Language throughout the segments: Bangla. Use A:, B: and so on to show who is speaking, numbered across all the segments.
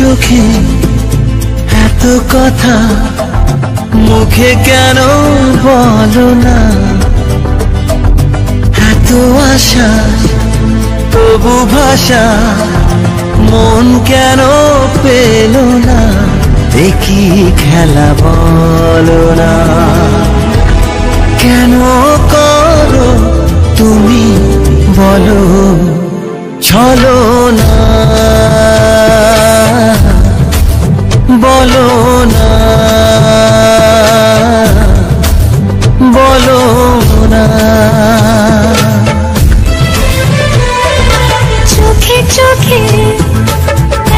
A: চোখে এত কথা মুখে কেন বলো না, এত আশা তবু ভাষা মন কেন পেল না, দেখি খেলা বলো না, কেন করো তুমি বলো ছলো না, বলো না, বলো না।
B: চোখে চোখে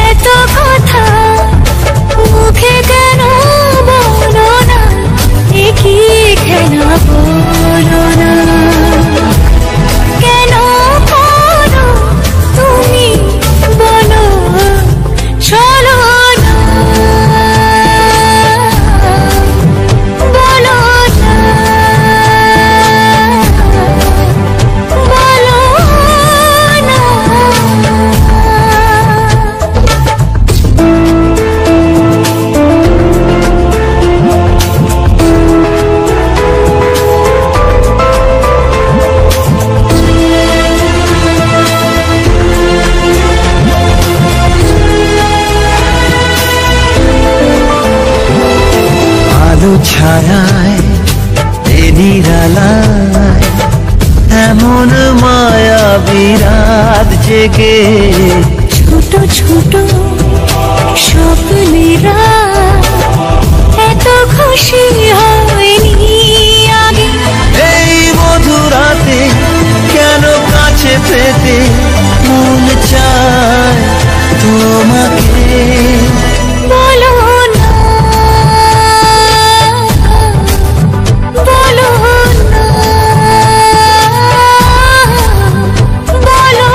B: এত কথা মুখে কেন বলো না, দেখি খেলা বলো না, কেন করো তুমি বলো চলো না, বলো না, বলো না।
A: আলো ছায়ায় এ নিরালায় এমন মায়া বিরাত জেগে,
B: ছোট ছোট স্বপ্নেরা এত খুশি হয়নি আগে,
A: এই মধুরাতে কেন কাছে পেতে মন চায় তোমাকে,
B: বলো না, বলো না, বলো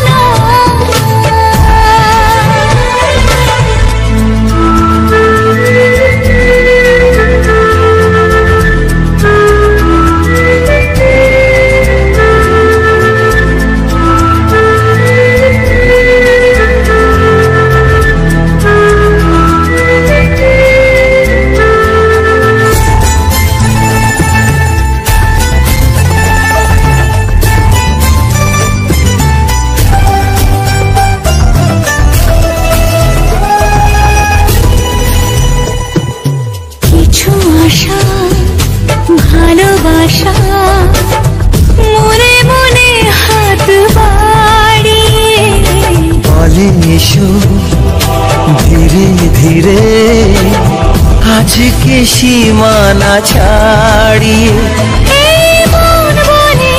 B: না। কিছু আশা ভালোবাসা মনে মনে হাত বাড়িয়ে
A: বলে এসো ধীরে ধীরে আজকে সীমানা ছাড়িয়ে,
B: এই মন বলে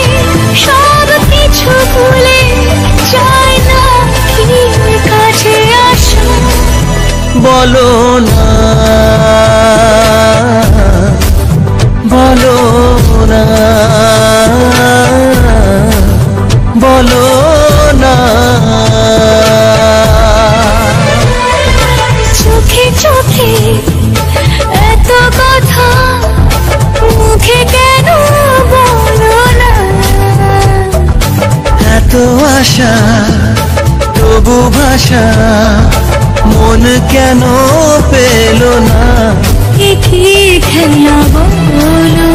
B: সব কিছু ভুলে চাই না কি কাছে আসো,
A: বলো না, বলো না, বলো না।
B: চোখে চোখে এত কথা মুখে কেন বলো না,
A: এত আশা তবু ভাষা মন কেন পেল না,
B: কি খেলা বলো